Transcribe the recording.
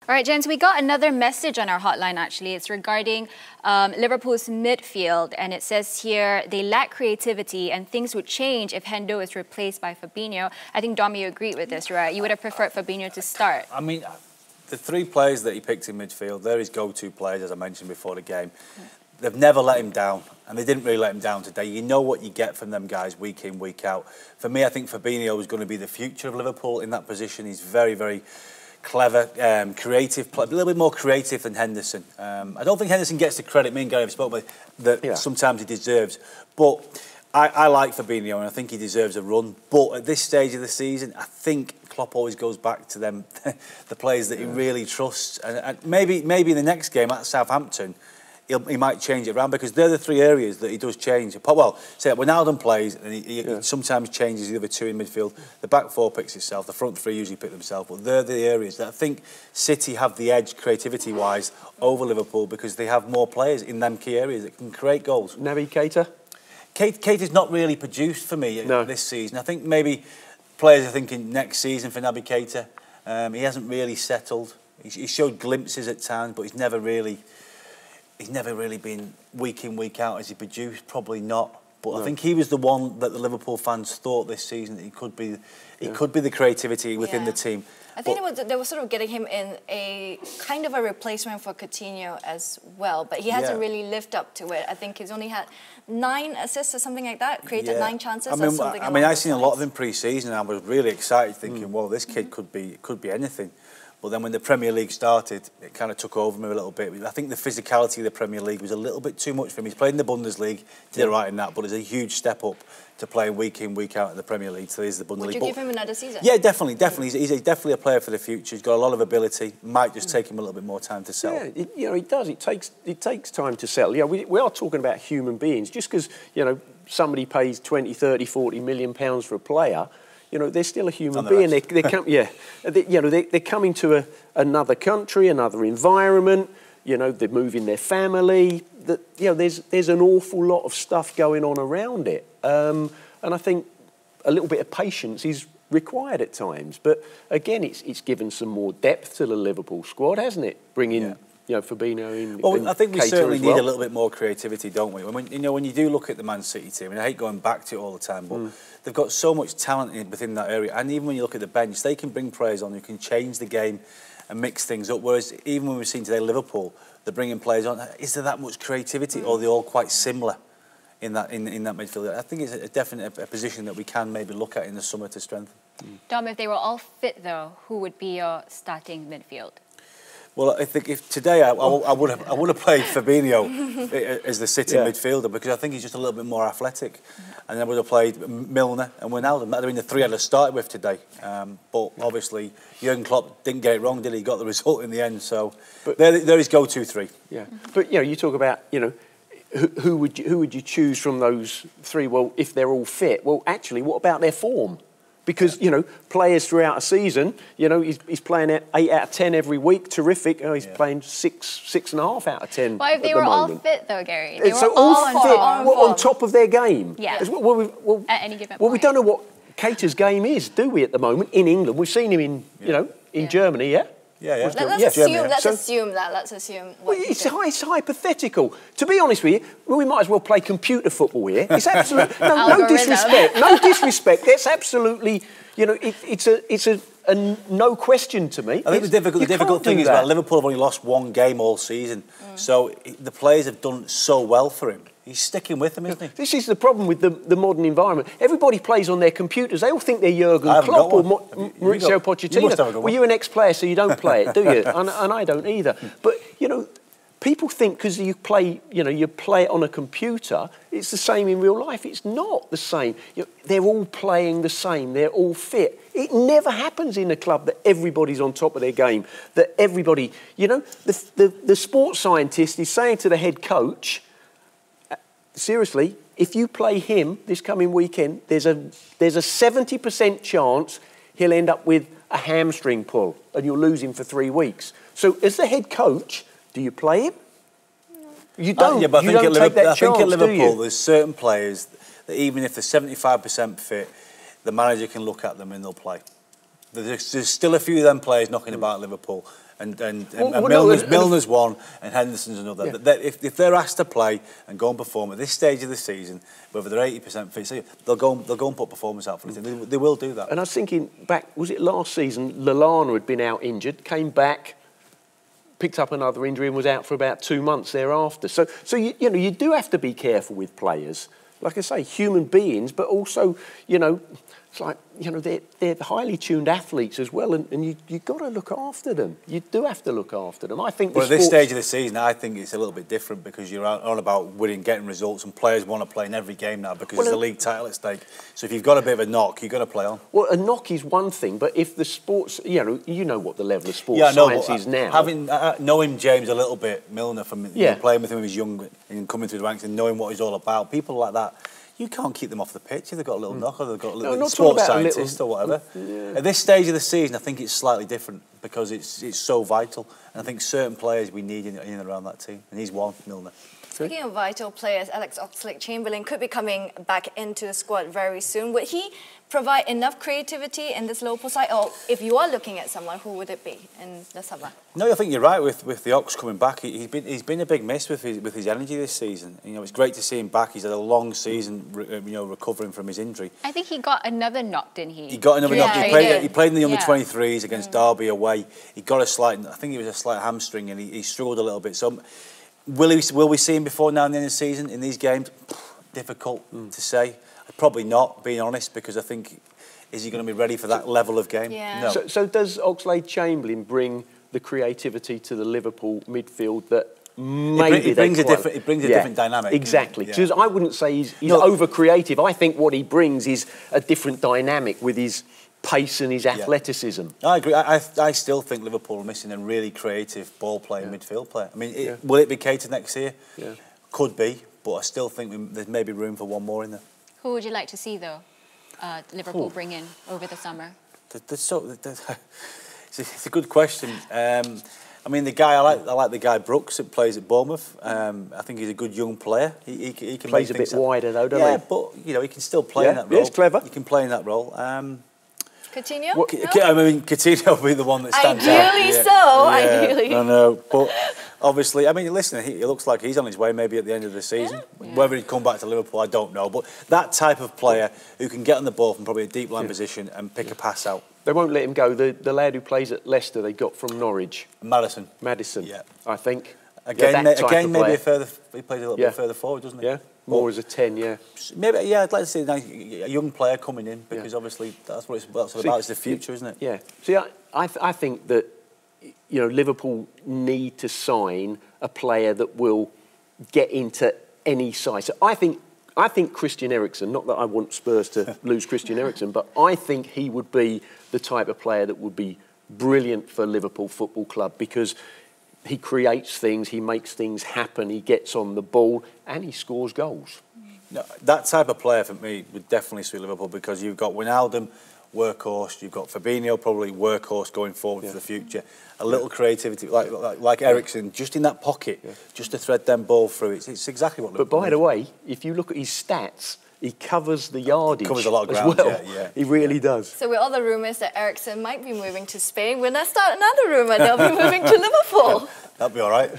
All right, gents, we got another message on our hotline, actually. It's regarding Liverpool's midfield, and it says here they lack creativity and things would change if Hendo is replaced by Fabinho. I think, Dom, you agree with this, right? You would have preferred Fabinho to start. I mean, the three players that he picked in midfield, they're his go-to players, as I mentioned before the game. They've never let him down, and they didn't really let him down today. You know what you get from them guys week in, week out. For me, I think Fabinho is going to be the future of Liverpool in that position. He's very, very clever, creative, a little bit more creative than Henderson. I don't think Henderson gets the credit, me and Gary have spoken about, that sometimes he deserves. But I like Fabinho, and I think he deserves a run. But at this stage of the season, I think Klopp always goes back to them, the players that he really trusts. And maybe in the next game at Southampton, he might change it around, because they're the three areas that he does change. Well, say when Alden plays, and he sometimes changes the other two in midfield. The back four picks itself. The front three usually pick themselves. But they're the areas that I think City have the edge creativity-wise over Liverpool, because they have more players in them key areas that can create goals. Naby Keita? Keita's not really produced for me this season. I think maybe players are thinking next season for Naby Keita. He hasn't really settled. He showed glimpses at times, but he's never really been week in, week out as he produced. Probably not. But I think he was the one that the Liverpool fans thought this season that he could be. He could be the creativity within the team. I think they were sort of getting him in a kind of a replacement for Coutinho as well, but he hasn't really lived up to it. I think he's only had 9 assists or something like that, created 9 chances. I mean, I've seen a lot of him pre-season, and I was really excited, thinking, well, this kid could be anything. But then when the Premier League started, it kind of took over me a little bit. I think the physicality of the Premier League was a little bit too much for him. He's played in the Bundesliga, did it right in that, but it's a huge step up to playing week in, week out in the Premier League. So he's the Bundesliga. Would you give him another season? Yeah, definitely. He's definitely a player for the future. He's got a lot of ability. Might just take him a little bit more time to settle. Yeah, it does. It takes time to settle. Yeah, we are talking about human beings. Just because somebody pays 20, 30, 40 million pounds for a player, they're still a human being. They're coming to another country, another environment. They're moving their family. There's an awful lot of stuff going on around it, and I think a little bit of patience is required at times. But again, it's given some more depth to the Liverpool squad, hasn't it? Bringing Fabinho in. Well, I think we Keita certainly need well. a little bit more creativity, don't we? When you do look at the Man City team, and I hate going back to it all the time, but they've got so much talent within that area. And even when you look at the bench, they can bring players on who can change the game and mix things up. Whereas even when we've seen today Liverpool, they're bringing players on. Is there that much creativity, or are they all quite similar in that midfield? I think it's definitely a position that we can maybe look at in the summer to strengthen. Dom, if they were all fit, though, who would be your starting midfield? Well, I think if today I would have played Fabinho as the sitting midfielder, because I think he's just a little bit more athletic, and I would have played Milner and Wijnaldum. That would have been the three I'd have started with today. But obviously, Jurgen Klopp didn't get it wrong, did he? He got the result in the end. So they're his go-to three. Yeah, but you talk about who would you choose from those three? Well, if they're all fit, well, actually, what about their form? Because, players throughout a season, he's playing at 8 out of 10 every week, terrific. He's playing 6.5 out of 10. But if they were all fit, though, Gary, they so were all fit on top of their game. Yeah. At any given point. Well, we don't know what Keita's game is, do we, at the moment, in England? We've seen him in Germany, Let's assume that. Well, it's hypothetical. To be honest with you, we might as well play computer football here. It's absolutely no disrespect. No disrespect. It's absolutely, it's a no question to me. I think the difficult thing is that Liverpool have only lost one game all season, so the players have done so well for him. He's sticking with them, isn't he? This is the problem with the modern environment. Everybody plays on their computers. They all think they're Jurgen Klopp or Mauricio Pochettino. Well, you're an ex-player, so you don't play it, do you? and I don't either. But, people think because you play it on a computer, it's the same in real life. It's not the same. They're all playing the same. They're all fit. It never happens in a club that everybody's on top of their game, that everybody... the sports scientist is saying to the head coach... Seriously, if you play him this coming weekend, there's a 70% chance he'll end up with a hamstring pull and you'll lose him for 3 weeks. So as the head coach, do you play him? You don't. But I think at Liverpool, there's certain players that even if they're 75% fit, the manager can look at them and they'll play. There's still a few of them players knocking about Liverpool. Milner's one and Henderson's another. Yeah. If they're asked to play and go and perform at this stage of the season, whether they're 80% fit, they'll go and put performance out for the team. They will do that. And I was thinking back, was it last season? Lallana had been out injured, came back, picked up another injury and was out for about 2 months thereafter. So you do have to be careful with players. Like I say, human beings, but also, it's like, they're highly tuned athletes as well, and you've got to look after them. You do have to look after them. I think. Well, at this stage of the season, I think it's a little bit different because you're on about winning, getting results, and players want to play in every game now because there's a league title at stake. So if you've got a bit of a knock, you've got to play on. Well, a knock is one thing, but if the sports, you know what the level of sports science is now. Having knowing James a little bit, Milner, from playing with him when he was young and coming through the ranks and knowing what he's all about, people like that. You can't keep them off the pitch if they've got a little knock or they've got a little sports scientist or whatever. Yeah. At this stage of the season, I think it's slightly different because it's so vital. And I think certain players we need in and around that team. And he's one, Milner. Speaking of vital players, Alex Oxlade-Chamberlain could be coming back into the squad very soon. Would he provide enough creativity in this Liverpool side? Or if you are looking at someone, who would it be in the summer? No, I think you're right with the Ox coming back. He's been a big miss with his energy this season. It's great to see him back. He's had a long season, recovering from his injury. I think he got another knock, didn't he? He got another knock. He played in the under-23s against Derby away. He got a slight hamstring, and he struggled a little bit. So, will we see him before now and the end of the season in these games? Difficult to say. Probably not, being honest, because I think, is he going to be ready for that level of game? Yeah. No. So does Oxlade-Chamberlain bring the creativity to the Liverpool midfield that maybe it brings a different dynamic? Exactly. Because I wouldn't say he's over creative. I think what he brings is a different dynamic with his pace and his athleticism. I agree. I still think Liverpool are missing a really creative ball-playing midfield player. I mean, will it be Keita next year? Yeah. Could be, but I still think there's maybe room for one more in there. Who would you like to see, though, Liverpool bring in over the summer? It's a good question. I mean, the guy I like the guy Brooks that plays at Bournemouth. I think he's a good young player. He can plays a bit wider though, doesn't he? Yeah, but he can still play in that role. He's clever. He can play in that role. Coutinho? I mean, Coutinho will be the one that stands out. Ideally. I know, but obviously, I mean, listen, it looks like he's on his way maybe at the end of the season. Yeah. Whether he'd come back to Liverpool, I don't know. But that type of player who can get on the ball from probably a deep line position and pick a pass out. They won't let him go. The lad who plays at Leicester, they got from Norwich. Madison, I think. Again, maybe he plays a little bit further forward, doesn't he? Yeah. More as a 10, Maybe, I'd like to see a young player coming in because obviously that's what it's about. It's the future, isn't it? Yeah. See, I think that Liverpool need to sign a player that will get into any side. So I think Christian Eriksen. Not that I want Spurs to lose Christian Eriksen, but I think he would be the type of player that would be brilliant for Liverpool Football Club because he creates things, he makes things happen, he gets on the ball, and he scores goals. No, that type of player for me would definitely suit Liverpool because you've got Wijnaldum, workhorse, you've got Fabinho, probably workhorse going forward for the future. A little creativity, like Eriksen, just in that pocket, just to thread them ball through. It's exactly what Liverpool. But by the way, if you look at his stats, he covers the yardage. Covers a lot of ground, well. He really does. So with all the rumours that Eriksen might be moving to Spain, we'll now start another rumour. They'll be moving to Liverpool. That'd be all right.